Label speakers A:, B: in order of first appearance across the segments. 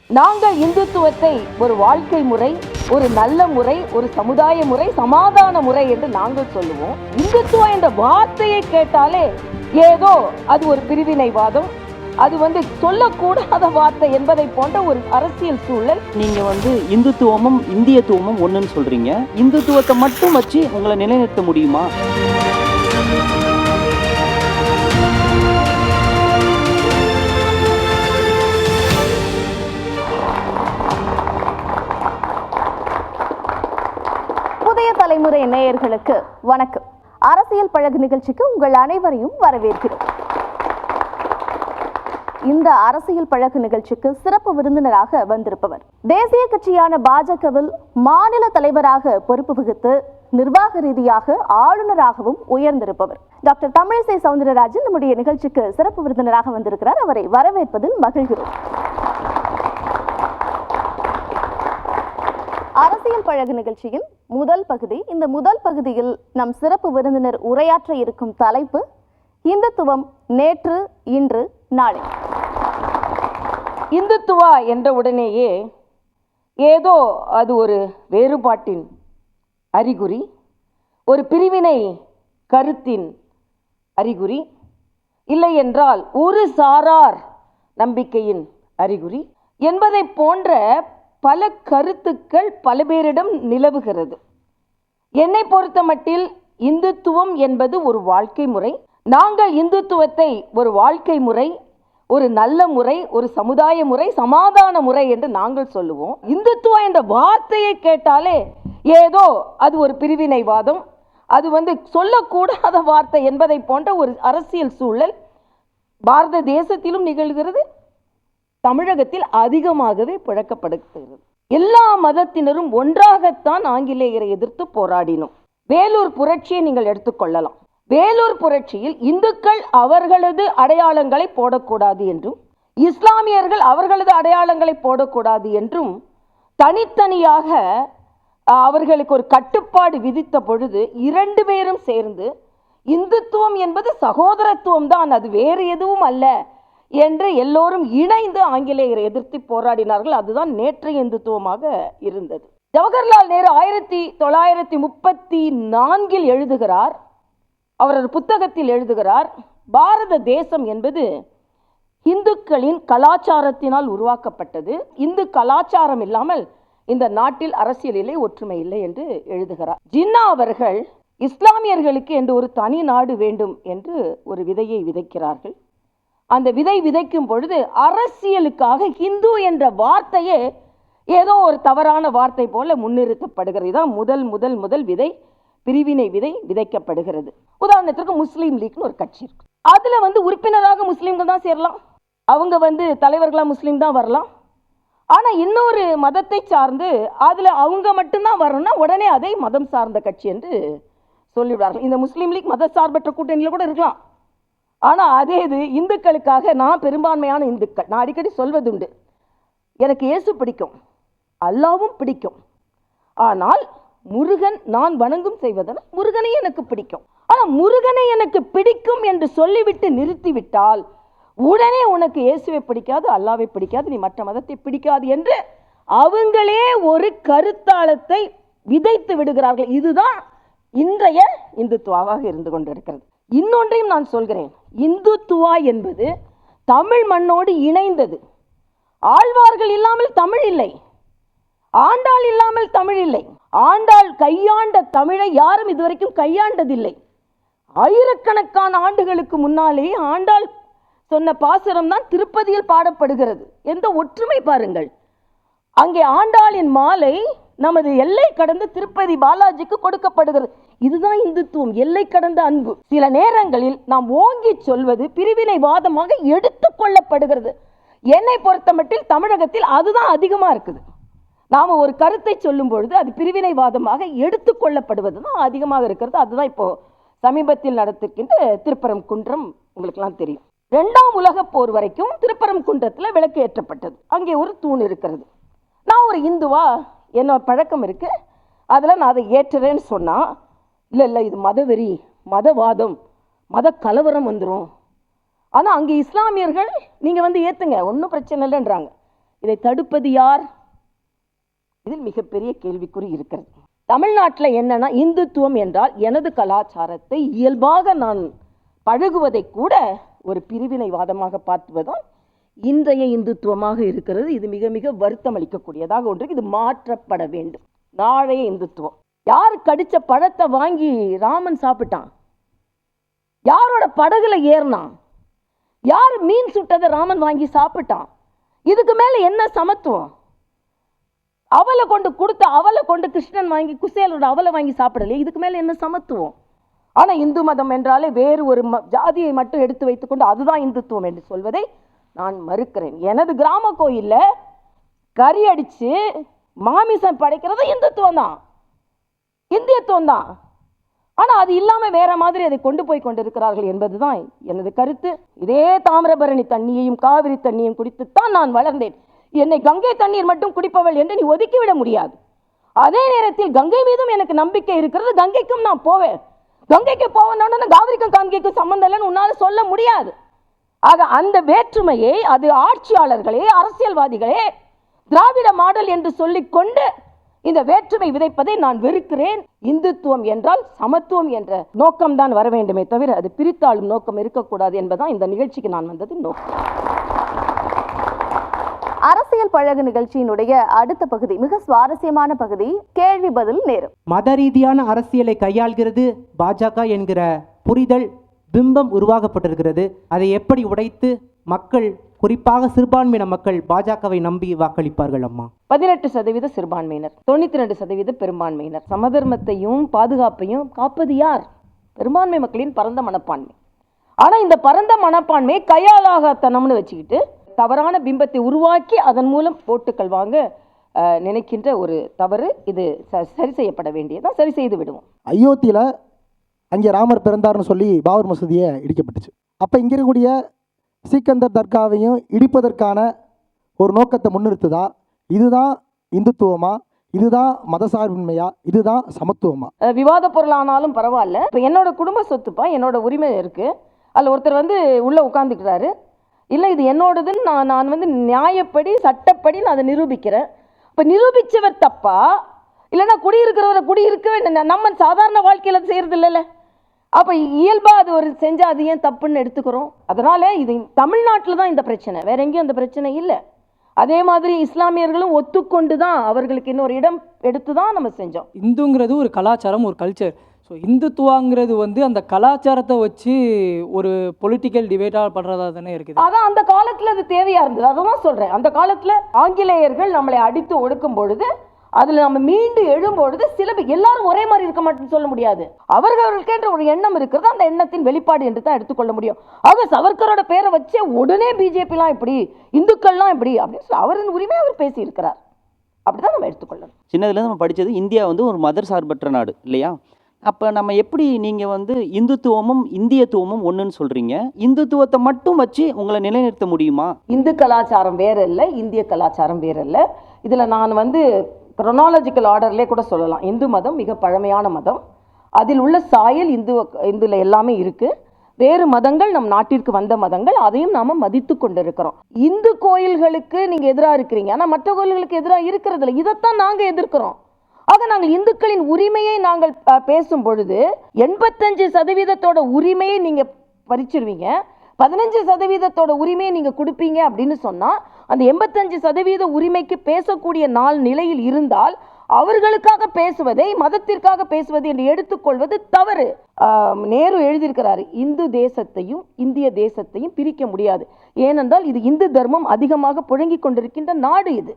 A: நாங்கள் இந்துத்துவத்தை ஒரு வாழ்க்கை முறை, ஒரு நல்ல முறை, ஒரு சமுதாய முறை, சமாதான முறை என்று நாங்கள் சொல்லுவோம். இந்துத்துவம் என்ற வார்த்தையை கேட்டாலே ஏதோ அது ஒரு பிரிவினைவாதம், அது சொல்லக்கூடாத வார்த்தை என்பதை போன்ற ஒரு அரசியல் சூழல்.
B: நீங்க இந்துத்துவமும் இந்தியத்துவமும் ஒண்ணுன்னு சொல்றீங்க. இந்துத்துவத்தை மட்டும் வச்சு உங்களை நிலைநிறுத்த முடியுமா?
C: புதிய தலைமுறை நேயர்களுக்கு வணக்கம். அரசியல் பழகு நிகழ்ச்சிக்கு உங்கள் அனைவரையும் வரவேற்கிறோம். இந்த அரசியல் பழகு நிகழ்ச்சிக்கு சிறப்பு விருந்தினராக வந்திருப்பவர் தேசிய கட்சியான பாஜகவில் மாநில தலைவராக பொறுப்பு வகித்து நிர்வாக ரீதியாக ஆளுநராகவும் உயர்ந்திருப்பவர் டாக்டர் தமிழிசை சவுந்தரராஜன் நம்முடைய நிகழ்ச்சிக்கு சிறப்பு விருந்தினராக வந்திருக்கிறார். அவரை வரவேற்பதில் மகிழ்கிறோம். அரசியல் பழகு நிகழ்ச்சியின் முதல் பகுதி. இந்த முதல் பகுதியில் நம் சிறப்பு விருந்தினர் உரையாற்ற இருக்கும் தலைப்பு இந்துத்துவம் நேற்று, இன்று, நாளை.
A: இந்துத்துவா என்ற உடனேயே ஏதோ அது ஒரு வேறுபாட்டின் அறிகுறி, ஒரு பிரிவினை கருத்தின் அறிகுறி, இல்லை என்றால் ஒரு சாரார் நம்பிக்கையின் அறிகுறி என்பதை போன்ற பல கருத்துக்கள் பல பேரிடம் நிலவுகிறது. என்னை பொறுத்த மட்டில் இந்துத்துவம் என்பது ஒரு வாழ்க்கை முறை. நாங்கள் இந்துத்துவத்தை ஒரு வாழ்க்கை முறை, ஒரு நல்ல முறை, ஒரு சமுதாய முறை, சமாதான முறை என்று நாங்கள் சொல்லுவோம். இந்துத்துவம் என்ற வார்த்தையை கேட்டாலே ஏதோ அது ஒரு பிரிவினைவாதம், அது சொல்லக்கூடாத வார்த்தை என்பதை போன்ற ஒரு அரசியல் சூழல் பாரத தேசத்திலும் நிகழ்கிறது, தமிழகத்தில் அதிகமாகவே புழக்கப்படுகிறது. எல்லா மதத்தினரும் ஒன்றாகத்தான் ஆங்கிலேயரை எதிர்த்து போராடினோம். வேலூர் புரட்சியை நீங்கள் எடுத்துக்கொள்ளலாம். வேலூர் புரட்சியில் இந்துக்கள் அவர்களது அடையாளங்களை போடக்கூடாது என்றும், இஸ்லாமியர்கள் அவர்களது அடையாளங்களை போடக்கூடாது என்றும் தனித்தனியாக அவர்களுக்கு ஒரு கட்டுப்பாடு விதித்த பொழுது இரண்டு பேரும் சேர்ந்து இந்துத்துவம் என்பது சகோதரத்துவம் தான், அது வேறு எதுவும் அல்ல என்று எல்லோரும் இணைந்து ஆங்கிலேயரை எதிர்த்து போராடினார்கள். அதுதான் நேற்றைய இந்துத்துவமாக இருந்தது. ஜவஹர்லால் நேரு 1934 எழுதுகிறார். அவரது புத்தகத்தில் எழுதுகிறார், பாரத தேசம் என்பது இந்துக்களின் கலாச்சாரத்தினால் உருவாக்கப்பட்டது. இந்து கலாச்சாரம் இல்லாமல் இந்த நாட்டில் அரசியலிலே ஒற்றுமை இல்லை என்று எழுதுகிறார். ஜின்னா அவர்கள் இஸ்லாமியர்களுக்கு என்று ஒரு தனி நாடு வேண்டும் என்று ஒரு விதையை விதைக்கிறார்கள். அந்த விதை விதைக்கும் பொழுது அரசியலுக்காக இந்து என்ற வார்த்தையே ஏதோ ஒரு தவறான வார்த்தை போல முன்னிறுத்தப்படுகிறது. இதான் முதல் விதை, பிரிவினை விதை விதைக்கப்படுகிறது. உதாரணத்திற்கு முஸ்லீம் லீக்னு ஒரு கட்சி இருக்கு. அதுல உறுப்பினராக முஸ்லீம்கள் தான் சேரலாம், அவங்க தலைவர்களா முஸ்லீம் தான் வரலாம். ஆனா இன்னொரு மதத்தை சார்ந்து அதுல அவங்க மட்டும்தான் வரணும்னா உடனே அதை மதம் சார்ந்த கட்சி என்று சொல்லிவிடார்கள். இந்த முஸ்லீம் லீக் மத சார்பற்ற கூட்டணியில கூட இருக்கலாம். ஆனால் அதே இது இந்துக்களுக்காக, நான் பெரும்பான்மையான இந்துக்கள், நான் அடிக்கடி சொல்வதுண்டு, எனக்கு இயேசு பிடிக்கும், அல்லாவும் பிடிக்கும், ஆனால் முருகன் நான் வணங்கும் செய்வதனால் முருகனை எனக்கு பிடிக்கும். ஆனால் முருகனை எனக்கு பிடிக்கும் என்று சொல்லிவிட்டு நிறுத்திவிட்டால் உடனே உனக்கு இயேசுவை பிடிக்காது, அல்லாவை பிடிக்காது, நீ மற்ற மதத்தை பிடிக்காது என்று அவங்களே ஒரு கருத்தாளத்தை விதைத்து விடுகிறார்கள். இதுதான் இன்றைய இந்துத்துவாவாக இருந்து கொண்டிருக்கிறது. இன்னொன்றையும் நான் சொல்கிறேன், இந்துத்துவா என்பது தமிழ் மண்ணோடு இணைந்தது. ஆழ்வார்கள் இல்லாமல் தமிழ் இல்லை, ஆண்டாள் இல்லாமல் தமிழ் இல்லை. ஆண்டாள் கையாண்ட தமிழை யாரும் இதுவரைக்கும் கையாண்டதில்லை. ஆயிரக்கணக்கான ஆண்டுகளுக்கு முன்னாலேயே ஆண்டாள் சொன்ன பாசுரம் தான் திருப்பதியில் பாடப்படுகிறது. எந்த ஒற்றுமை பாருங்கள். அங்கே ஆண்டாளின் மாலை நமது எல்லை கடந்து திருப்பதி பாலாஜிக்கு கொடுக்கப்படுகிறது. இதுதான் இந்துத்துவம், எல்லை கடந்த அன்பு. சில நேரங்களில் நாம் ஓங்கி சொல்வது பிரிவினைவாதமாக எடுத்துக்கொள்ளப்படுகிறது. என்னை பொறுத்த மட்டில் தமிழகத்தில் அதுதான் அதிகமாக இருக்குது. நாம் ஒரு கருத்தை சொல்லும் பொழுது அது பிரிவினைவாதமாக எடுத்துக்கொள்ளப்படுவது தான் அதிகமாக இருக்கிறது. அதுதான் இப்போ சமீபத்தில் நடத்துகின்ற திருப்பரங்குன்றம் உங்களுக்கெல்லாம் தெரியும். 2ஆம் உலகப் போர் வரைக்கும் திருப்பரங்குன்றத்தில் விளக்கு ஏற்றப்பட்டது. அங்கே ஒரு தூண் இருக்கிறது. நான் ஒரு இந்துவா, என்ன பழக்கம் இருக்கு, அதில் நான் அதை ஏற்றுறேன்னு சொன்னால், இல்லை இது மதவெறி, மதவாதம், மத கலவரம் வந்துடும். ஆனால் அங்கே இஸ்லாமியர்கள் நீங்கள் ஏற்றுங்க, ஒன்றும் பிரச்சனை இல்லைன்றாங்க. இதை தடுப்பது யார்? இதில் மிகப்பெரிய கேள்விக்குறி இருக்கிறது. தமிழ்நாட்டில் என்னன்னா, இந்துத்துவம் என்றால் எனது கலாச்சாரத்தை இயல்பாக நான் பழகுவதை கூட ஒரு பிரிவினைவாதமாக பார்த்துவதுதான் இன்றைய இந்துத்துவமாக இருக்கிறது. இது மிக மிக வருத்தம் அளிக்கக்கூடியதாக ஒன்று. இது மாற்றப்பட வேண்டும். நாளைய இந்துத்துவம், யார் கடிச்ச பழத்தை வாங்கி ராமன் சாப்பிட்டான்? யாரோட படகுல ஏறினான்? யார் மீன் சுட்டதை ராமன் வாங்கி சாப்பிட்டான்? இதுக்கு மேல என்ன சமத்துவம்? அவலை கொண்டு கொடுத்த அவலை கொண்டு கிருஷ்ணன் வாங்கி குசேலோட அவலை வாங்கி சாப்பிடலையே, இதுக்கு மேல என்ன சமத்துவம்? ஆனா இந்து மதம் என்றாலே வேறு ஒரு ஜாதியை மட்டும் எடுத்து வைத்துக்கொண்டு அதுதான் இந்துத்துவம் என்று சொல்வதை நான் மறுக்கிறேன். எனது கிராம கோயில்ல கறி அடிச்சு மாமிசம் படைக்கிறது இந்துத்துவம் தான், இந்தியத்துவம் தான். ஆனா அது இல்லாம வேற மாதிரி அதை கொண்டு போய் கொண்டிருக்கிறார்கள் என்பதுதான் எனது கருத்து. இதே தாமிரபரணி தண்ணியையும் காவிரி தண்ணியையும் குடித்துத்தான் நான் வளர்ந்தேன். என்னை கங்கை தண்ணீர் மட்டும் குடிப்பவள் என்று நீ ஒதுக்கிவிட முடியாது. அதே நேரத்தில் கங்கை மீதும் எனக்கு நம்பிக்கை இருக்கிறது. கங்கைக்கும் நான் போவேன். கங்கைக்கு போவேன், காவிரிக்கும் கங்கைக்கும் சம்பந்தம் இல்லைன்னு உன்னால சொல்ல முடியாது. ஆக அந்த வேற்றுமையை, அது ஆட்சியாளர்களே அரசியல்வாதிகளே திராவிட மாடல் என்று சொல்லிக்கொண்டு இந்த வேற்றுமை விதைப்பதை நான் வெறுக்கிறேன். இந்துத்துவம் என்றால் சமத்துவம் என்ற நோக்கம்தான் வர வேண்டுமே தவிர அது பிரித்தாளும் நோக்கம் இருக்கக்கூடாது என்பதுதான் இந்த நிகழ்ச்சிக்கு நான் வந்தது நோக்கம்.
C: அரசியல் பழகு நிகழ்ச்சியினுடைய அடுத்த பகுதி மிக சுவாரஸ்யமான பகுதி, கேள்வி பதில் நேரம்.
D: மத ரீதியான அரசியலை கையாள்கிறது பாஜக என்கிற புரிதல் பிம்பம் உருவாக்கப்பட்டிருக்கிறது. அதை எப்படி உடைத்து மக்கள், குறிப்பாக சிறுபான்மையின மக்கள் பாஜகவை நம்பி வாக்களிப்பார்கள்? அம்மா,
A: 18% சிறுபான்மையினர், 92% பெரும்பான்மையினர். சமதர்மத்தையும் பாதுகாப்பையும் காப்பது யார்? பெரும்பான்மை மக்களின் பரந்த மனப்பான்மை. ஆனா இந்த பரந்த மனப்பான்மையை கையாளாகத்தனம்னு வச்சுக்கிட்டு தவறான பிம்பத்தை உருவாக்கி அதன் மூலம் ஓட்டுக்கள் வாங்க நினைக்கின்ற ஒரு தவறு. இது சரி செய்யப்பட வேண்டியதான், சரி செய்து விடுவோம்.
E: அயோத்தியில் அங்கே ராமர் பிறந்தார்னு சொல்லி பாபர் மசூதியை இடிக்கப்பட்டுச்சு. அப்போ இங்கே இருக்கக்கூடிய சீக்கந்தர் தர்காவையும் இடிப்பதற்கான ஒரு நோக்கத்தை முன்னிறுத்துதா? இதுதான் இந்துத்துவமா? இதுதான் மதசார்பின்மையா? இதுதான் சமத்துவமா?
A: விவாத பொருளானாலும் பரவாயில்ல. இப்போ என்னோட குடும்ப சொத்துப்பா, என்னோட உரிமை இருக்கு. அதில் ஒருத்தர் உள்ள உட்காந்துக்கிறாரு, இல்லை இது என்னோடதுன்னு நான் நியாயப்படி சட்டப்படி நான் அதை நிரூபிக்கிறேன். இப்போ நிரூபித்தவர் தப்பா? இல்லைன்னா குடியிருக்கிறவரை குடியிருக்க நம்ம சாதாரண வாழ்க்கையில் அது செய்கிறது இல்லைல்ல. அப்போ இயல்பாக அது ஒரு செஞ்சால் அது ஏன் தப்புன்னு எடுத்துக்கிறோம்? அதனால் இது தமிழ்நாட்டில் தான் இந்த பிரச்சனை, வேற எங்கேயும் அந்த பிரச்சனை இல்லை. அதே மாதிரி இஸ்லாமியர்களும் ஒத்துக்கொண்டு தான் அவர்களுக்கு இன்னொரு இடம் எடுத்து தான் நம்ம செஞ்சோம்.
F: இந்துங்கிறது ஒரு கலாச்சாரம், ஒரு கல்ச்சர். ஸோ இந்துத்துவாங்கிறது அந்த கலாச்சாரத்தை வச்சு ஒரு பொலிட்டிக்கல் டிபேட்டாக பண்ணுறதா தானே இருக்குது.
A: அதான் அந்த காலத்தில் அது தேவையாக இருந்தது. அதை தான் சொல்கிறேன். அந்த காலத்தில் ஆங்கிலேயர்கள் நம்மளை அடித்து ஒடுக்கும் பொழுது அதில் நம்ம மீண்டு எழும்பொழுது எல்லாரும் ஒரே மாதிரி இருக்க மாட்டேன்னு சொல்ல முடியாது. அவர்களுக்கென்ற ஒரு எண்ணம் இருக்கிறது, அந்த எண்ணத்தின் வெளிப்பாடு என்று தான் எடுத்துக்கொள்ள முடியும். ஆக சவர்கரோட பேரை வச்சு உடனே பிஜேபிலாம் இப்படி, இந்துக்கள்லாம் இப்படி அப்படின்னு சொல்லி அவரின் உரிமை அவர் பேசி இருக்கிறார். அப்படிதான் நம்ம எடுத்துக்கொள்ளணும்.
B: சின்னதுலேருந்து நம்ம படித்தது இந்தியா ஒரு மதர் சார்பற்ற நாடு இல்லையா? அப்போ நம்ம எப்படி நீங்கள் இந்துத்துவமும் இந்தியத்துவமும் ஒன்றுன்னு சொல்கிறீங்க, இந்துத்துவத்தை மட்டும் வச்சு உங்களை நிலைநிறுத்த முடியுமா?
A: இந்து கலாச்சாரம் வேற இல்லை, இந்திய கலாச்சாரம் வேற இல்லை. இதில் நான் குரோனாலஜிக்கல் ஆர்டர்லேயே கூட சொல்லலாம். இந்து மதம் மிக பழமையான மதம். அதில் உள்ள சாயல் இந்துல எல்லாமே இருக்கு. வேறு மதங்கள் நம் நாட்டிற்கு வந்த மதங்கள், அதையும் நாம மதித்து கொண்டிருக்கிறோம். இந்து கோயில்களுக்கு நீங்க எதிராக இருக்கிறீங்க, ஆனால் மற்ற கோயில்களுக்கு எதிராக இருக்கிறது இல்லை. இதைத்தான் நாங்கள் எதிர்க்கிறோம். ஆக நாங்கள் இந்துக்களின் உரிமையை நாங்கள் பேசும் பொழுது 85% உரிமையை நீங்க பறிச்சிருவீங்க, 15% உரிமையை நீங்க கொடுப்பீங்க அப்படின்னு சொன்னா அந்த 85% உரிமைக்கு பேசக்கூடிய நிலையில் இருந்தால் அவர்களுக்காக பேசுவதை மதத்திற்காக பேசுவது என்று எடுத்துக்கொள்வது தவறு. நேரு எழுதியிருக்கிறாரு, இந்து தேசத்தையும் இந்திய தேசத்தையும் பிரிக்க முடியாது. ஏனென்றால் இது இந்து தர்மம் அதிகமாக புழங்கிக் கொண்டிருக்கின்ற நாடு இது.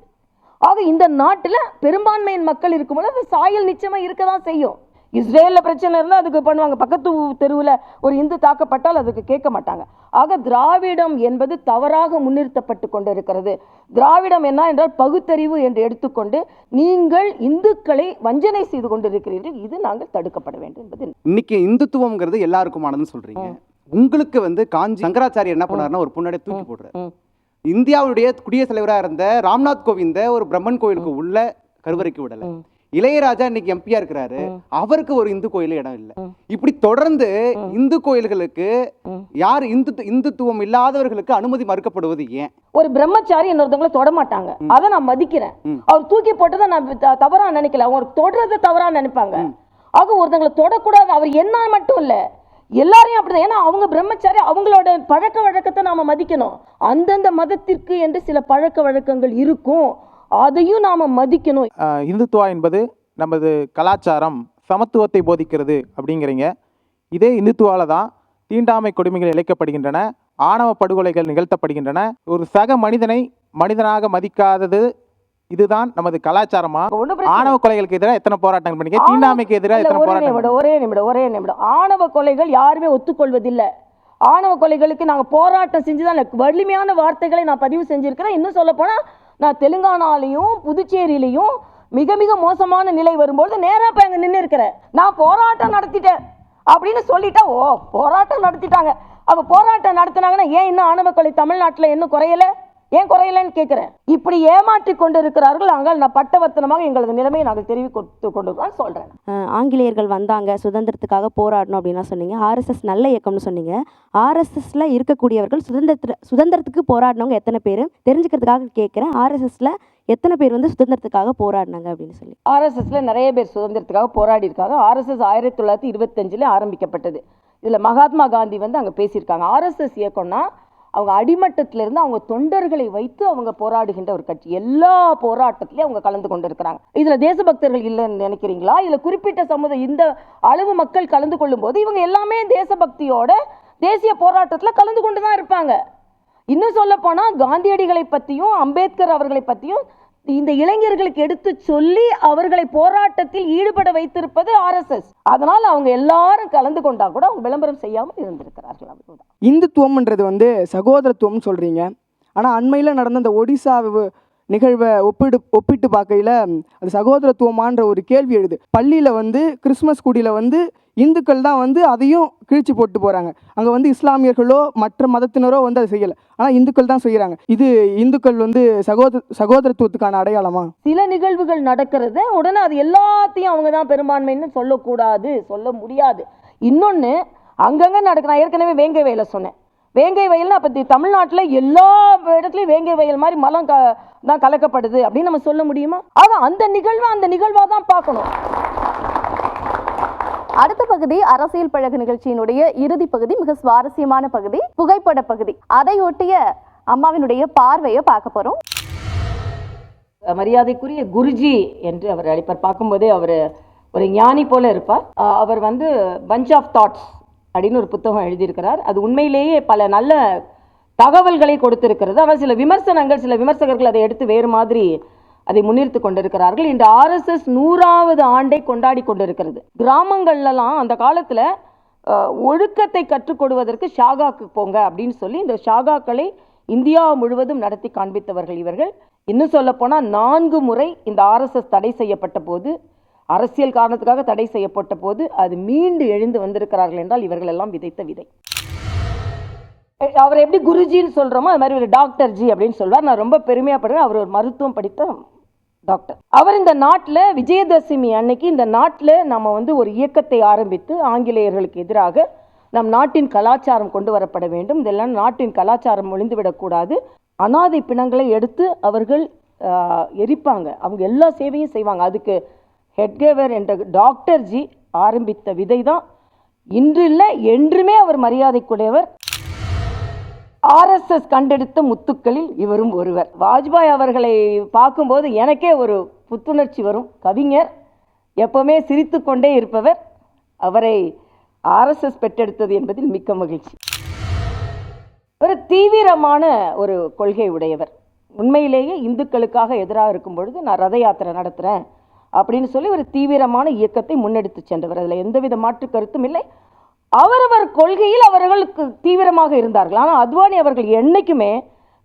A: ஆக இந்த நாட்டில் பெரும்பான்மையின் மக்கள் இருக்கும்போது அது சாயல் நிச்சயமா இருக்கதான் செய்யும். இஸ்ரேலில் பிரச்சனை இருந்தால் அதுக்கு பண்ணுவாங்க, பக்கத்து தெருவில் ஒரு இந்து தாக்கப்பட்டால் அதுக்கு கேட்க மாட்டாங்க. ஆக திராவிடம் என்பது தவறாக முன்னிறுத்தப்பட்டு கொண்டிருக்கிறது. திராவிடம் என்ன என்றால் பகுத்தறிவு என்று எடுத்துக்கொண்டு நீங்கள் இந்துக்களை வஞ்சனை செய்து கொண்டிருக்கிறீர்கள். இது நாங்கள் தடுக்கப்பட வேண்டும் என்பது.
G: இன்னைக்கு இந்துத்துவம்ங்கிறது எல்லாருக்குமானதுன்னு சொல்றீங்க. உங்களுக்கு காஞ்சி சங்கராச்சாரியர் என்ன பண்ணாருன்னா ஒரு பொண்ணோட தூக்கி போடுறாரு. இந்தியாவுடைய குடியரசுத் தலைவராக இருந்த ராம்நாத் கோவிந்த ஒரு பிரம்மன் கோயிலுக்கு உள்ள கருவறைக்கு விடலை. இளையராஜா இன்னைக்கு எம்பியா இருக்கிறாரு, அவருக்கு ஒரு இந்து கோயில் இடம் இல்லை. இப்படி தொடர்ந்து இந்து கோயில்களுக்கு யார் இந்துத்துவம் இல்லாதவர்களுக்கு அனுமதி மறுக்கப்படுவது ஏன்?
A: ஒரு பிரம்மச்சாரி இன்னொருத்தவங்களை தொட மாட்டாங்க, அதை நான் மதிக்கிறேன். அவர் தூக்கி போட்டதை நான் தவறா நினைக்கல, அவங்க தொடர்றதை தவறா நினைப்பாங்க. ஆக ஒருத்தங்களை தொடக்கூடாது, அவர் என்ன மட்டும் இல்ல எல்லாரையும் அப்படிதான். ஏன்னா அவங்க பிரம்மச்சாரி, அவங்களோட பழக்க வழக்கத்தை நாம மதிக்கணும். அந்தந்த மதத்திற்கு என்று சில பழக்க வழக்கங்கள் இருக்கும், அதையும் நாம மதிக்கணும்.
H: இந்துத்துவா என்பது நமது கலாச்சாரம், சமத்துவத்தை போதிக்கிறது அப்படிங்கிறீங்க. இதே இந்துத்துவால தான் தீண்டாமை கொடுமைகள் இழைக்கப்படுகின்றன, ஆணவ படுகொலைகள் நிகழ்த்தப்படுகின்றன. ஒரு சக மனிதனை மனிதனாக மதிக்காதது இதுதான் நமது கலாச்சாரமா? ஆணவ கொலைகளுக்கு எதிராக எத்தனை போராட்டங்கள் பண்ணீங்க, தீண்டாமைக்கு எதிராக எத்தனை போராட்டங்கள்?
A: ஒரே நிமிடம். ஆணவ கொலைகள் யாருமே ஒத்துக்கொள்வதில்லை. ஆணவ கொலைகளுக்கு நாங்கள் போராட்டம் செஞ்சுதான் வலிமையான வார்த்தைகளை நான் பதிவு செஞ்சிருக்கிறேன். இன்னும் சொல்ல போனா நான் தெலுங்கானாலையும் புதுச்சேரியிலையும் மிக மிக மோசமான நிலை வரும்போது நேராக போய் அங்கே நின்று இருக்கிறேன். நான் போராட்டம் நடத்திட்டேன் அப்படின்னு சொல்லிட்டா, ஓ போராட்டம் நடத்திட்டாங்க, அப்போ போராட்டம் நடத்தினாங்கன்னா ஏன் இன்னும் ஆணவ கொலை தமிழ்நாட்டில் இன்னும் குறையலை, ஏன் குறையலன்னு கேட்குறேன். இப்படி ஏமாற்றி கொண்டு இருக்கிறார்கள். நாங்கள் நான் பட்டவர்த்தனமாக எங்களது நிலைமையை நாங்கள் தெரிவித்து கொண்டிருக்கிறோம் சொல்கிறேன்.
I: ஆங்கிலேயர்கள் வந்தாங்க, சுதந்திரத்துக்காக போராடணும் அப்படின்லாம் சொன்னீங்க. ஆர்எஸ்எஸ் நல்ல இயக்கம்னு சொன்னீங்க. ஆர்எஸ்எஸ்ல இருக்கக்கூடியவர்கள் சுதந்திரத்துக்கு போராடினவங்க எத்தனை பேர் தெரிஞ்சுக்கிறதுக்காக கேட்குறேன். ஆர்எஸ்எஸ்ல எத்தனை பேர் வந்து சுதந்திரத்துக்காக போராடினாங்க அப்படின்னு சொல்லி.
A: ஆர்எஸ்எஸ்ல நிறைய பேர் சுதந்திரத்துக்காக போராடி இருக்காங்க. ஆர்எஸ்எஸ் 1925 ஆரம்பிக்கப்பட்டது. இதில் மகாத்மா காந்தி வந்து அங்கே பேசியிருக்காங்க. ஆர்எஸ்எஸ் இயக்கம்னா அவங்க அடிமட்டத்திலிருந்து அவங்க தொண்டர்களை வைத்து அவங்க போராடுகின்ற ஒரு கட்சி. எல்லா போராட்டத்திலையும் அவங்க கலந்து கொண்டு இருக்கிறாங்க. இதுல தேசபக்தர்கள் இல்லைன்னு நினைக்கிறீங்களா? இதுல குறிப்பிட்ட சமுதாயம் இந்த அளவு மக்கள் கலந்து கொள்ளும் போது இவங்க எல்லாமே தேசபக்தியோட தேசிய போராட்டத்துல கலந்து கொண்டு தான் இருப்பாங்க. இன்னும் சொல்ல போனா காந்தியடிகளை பத்தியும் அம்பேத்கர் அவர்களை பத்தியும் இந்த இளைஞர்களுக்கு எடுத்து சொல்லி அவர்களை போராட்டத்தில் ஈடுபட வைத்திருப்பது ஆர்எஸ்எஸ். அதனால அவங்க எல்லாரும் கலந்து கொண்டா கூட அவங்க விளம்பரம் செய்யாமல் இருந்திருக்கிறார்கள். அவ்வளவுதான்.
J: இந்துத்துவம்ன்றது வந்து சகோதரத்துவம் சொல்றீங்க. ஆனா அண்மையில நடந்த இந்த ஒடிசா நிகழ்வை ஒப்பிட்டு பார்க்கையில அது சகோதரத்துவமான்ற ஒரு கேள்வி எழுது. பள்ளியில வந்து கிறிஸ்மஸ் குடியில வந்து இந்துக்கள் தான் வந்து அதையும் கிழிச்சு போட்டு போறாங்க. அங்க வந்து இஸ்லாமியர்களோ மற்ற மதத்தினரோ வந்து அதை செய்யல, ஆனா இந்துக்கள் தான் செய்யறாங்க. இது இந்துக்கள் வந்து சகோதரத்துவத்துக்கான அடையாளமா?
A: சில நிகழ்வுகள் நடக்கிறது உடனே அது எல்லாத்தையும் அவங்க தான் பெரும்பான்மைன்னு சொல்லக்கூடாது, சொல்ல முடியாது. இன்னொன்னு அங்கங்க நடக்க, நான் ஏற்கனவே வேங்கை வயலை சொன்னேன். வேங்கை வயல்னு அப்போ தமிழ்நாட்டில் எல்லா இடத்துலையும் வேங்கை வயல் மாதிரி மலம் தான் கலக்கப்படுது அப்படின்னு நம்ம சொல்ல முடியுமா? ஆக அந்த நிகழ்வாக தான் பார்க்கணும்.
C: அடுத்த பகுதி அரசியல் பழகு நிகழ்ச்சியினுடைய இறுதி பகுதி, மிக சுவாரஸ்யமான பகுதி, புகைப்பட பகுதி. அதையொட்டிய அம்மாவினுடைய பார்வையை பார்க்க போறோம்.
A: மரியாதைக்குரிய குருஜி என்று அவர் அழைப்பார். பார்க்கும்போதே அவர் ஒரு ஞானி போல இருப்பார். அவர் வந்து பஞ்ச் ஆஃப் தாட்ஸ் அப்படின்னு ஒரு புத்தகம் எழுதியிருக்கிறார். அது உண்மையிலேயே பல நல்ல தகவல்களை கொடுத்திருக்கிறது. ஆனால் சில விமர்சகர்கள் அதை எடுத்து வேறு மாதிரி அதை முன்னிறுத்து கொண்டிருக்கிறார்கள். இன்று ஆர்எஸ்எஸ் 100வது ஆண்டை கொண்டாடி கொண்டிருக்கிறது. கிராமங்கள்லாம் அந்த காலத்தில் ஒழுக்கத்தை கற்றுக் கொடுவதற்கு ஷாகாக்கு போங்க அப்படின்னு சொல்லி இந்த ஷாகாக்களை இந்தியா முழுவதும் நடத்தி காண்பித்தவர்கள் இவர்கள். இன்னும் சொல்ல போனால் 4 முறை இந்த ஆர்எஸ்எஸ் தடை செய்யப்பட்ட போது, அரசியல் காரணத்துக்காக தடை செய்யப்பட்ட போது அது மீண்டு எழுந்து வந்திருக்கிறார்கள் என்றால் இவர்கள் எல்லாம் விதைத்த விதை. அவர் எப்படி குருஜின்னு சொல்கிறோமோ அது மாதிரி ஒரு டாக்டர் ஜி அப்படின்னு சொல்வார். நான் ரொம்ப பெருமையாப்படுறேன். அவர் ஒரு மருத்துவம் படித்த டாக்டர். அவர் இந்த நாட்டில் விஜயதசமி அன்னைக்கு இந்த நாட்டில் நம்ம வந்து ஒரு இயக்கத்தை ஆரம்பித்து ஆங்கிலேயர்களுக்கு எதிராக நம் நாட்டின் கலாச்சாரம் கொண்டு வரப்பட வேண்டும், இதெல்லாம் நாட்டின் கலாச்சாரம் ஒழிந்துவிடக்கூடாது, அனாதை பிணங்களை எடுத்து அவர்கள் எரிப்பாங்க, அவங்க எல்லா சேவையும் செய்வாங்க. அதுக்கு ஹெட்கேவர் என்ற டாக்டர் ஜி ஆரம்பித்த விதை தான் இன்று இல்லை என்றுமே அவர் மரியாதைக்குடையவர். ஆர்எஸ்எஸ் கண்டெடுத்த முத்துக்களில் இவரும் ஒருவர். வாஜ்பாய் அவர்களை பார்க்கும்போது எனக்கே ஒரு புத்துணர்ச்சி வரும். கவிஞர், எப்பவுமே சிரித்து கொண்டே இருப்பவர், அவரை ஆர்எஸ்எஸ் பெற்றெடுத்தது என்பதில் மிக்க மகிழ்ச்சி. ஒரு தீவிரமான ஒரு கொள்கை உடையவர். உண்மையிலேயே இந்துக்களுக்காக எதிராக இருக்கும் பொழுது நான் ரத யாத்திரை நடத்துகிறேன் அப்படின்னு சொல்லி ஒரு தீவிரமான இயக்கத்தை முன்னெடுத்து சென்றவர். அதில் எந்தவித மாற்று கருத்தும் இல்லை. அவரவர் கொள்கையில் அவர்களுக்கு தீவிரமாக இருந்தார்கள். ஆனால் அத்வானி அவர்கள் என்னைக்குமே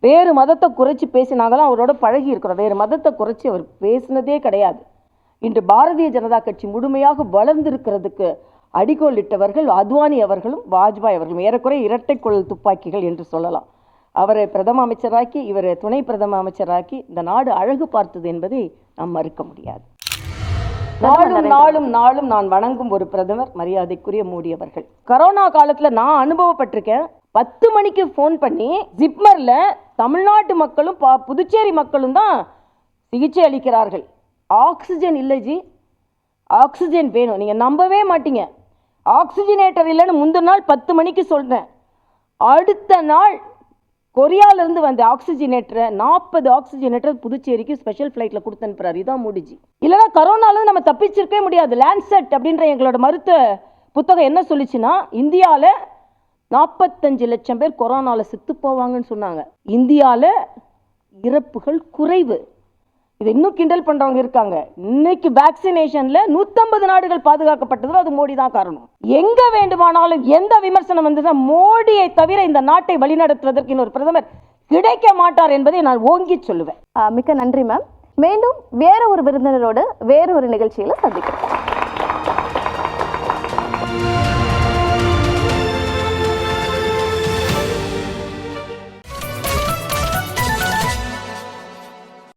A: வேறு மதத்தை குறைச்சி பேசினாங்களும் அவரோட பழகி இருக்கிறோம். வேறு மதத்தை குறைச்சி அவர் பேசினதே கிடையாது. இன்று பாரதிய ஜனதா கட்சி முழுமையாக வளர்ந்திருக்கிறதுக்கு அடிகோல் இட்டவர்கள் அத்வானி அவர்களும் வாஜ்பாய் அவர்களும். ஏறக்குறைய இரட்டை குழல் துப்பாக்கிகள் என்று சொல்லலாம். அவரை பிரதம அமைச்சராக்கி இவர் துணை பிரதம அமைச்சராக்கி இந்த நாடு அழகு பார்த்தது என்பதை நாம் மறுக்க முடியாது. நாளும் நாளும் நாளும் நான் வணங்கும் ஒரு பிரதமர் மரியாதைக்குரிய மோடி அவர்கள். கரோனா காலத்துல நான் அனுபவப்பட்டிருக்கேன். 10 மணிக்கு ஃபோன் பண்ணி ஜிப்மர்ல தமிழ்நாட்டு மக்களும் புதுச்சேரி மக்களும் தான் சிகிச்சை அளிக்கிறார்கள். ஆக்சிஜன் இல்லை ஜி, ஆக்சிஜன் வேணும். நீங்க நம்பவே மாட்டீங்க. ஆக்சிஜனேட்டர் இல்லைன்னு முந்தின நாள் 10 மணிக்கு சொல்றேன். அடுத்த நாள் கொரியாவிலேருந்து வந்த ஆக்சிஜனேட்டரை 40 ஆக்சிஜனேட்டர் புதுச்சேரிக்கு ஸ்பெஷல் ஃப்ளைட்டில் கொடுத்து அனுப்புறாரு. இதான் மோடிஜி. இல்லைனா கரோனாவில் நம்ம தப்பிச்சிருக்கவே முடியாது. லேண்ட்செட் அப்படின்ற எங்களோட மருத்துவ புத்தகம் என்ன சொல்லிச்சுன்னா, இந்தியாவில் 45 லட்சம் பேர் கொரோனாவில் செத்து போவாங்கன்னு சொன்னாங்க. இந்தியாவில் இறப்புகள் குறைவு. இதை இன்னும் கிண்டல் பண்ணுறவங்க இருக்காங்க. இன்னைக்கு வேக்சினேஷனில் 150 நாடுகள் பாதுகாக்கப்பட்டது அது மோடி தான் காரணம். எங்கே வேண்டுமானாலும் எந்த விமர்சனம் வந்ததுன்னா மோடியை தவிர இந்த நாட்டை வழிநடத்துவதற்கு இன்னொரு பிரதமர் கிடைக்க மாட்டார் என்பதை நான் ஓங்கி சொல்லுவேன்.
C: மிக்க நன்றி மேம். மீண்டும் வேற ஒரு விருந்தினரோடு வேற ஒரு நிகழ்ச்சியில் சந்திக்கிறேன்.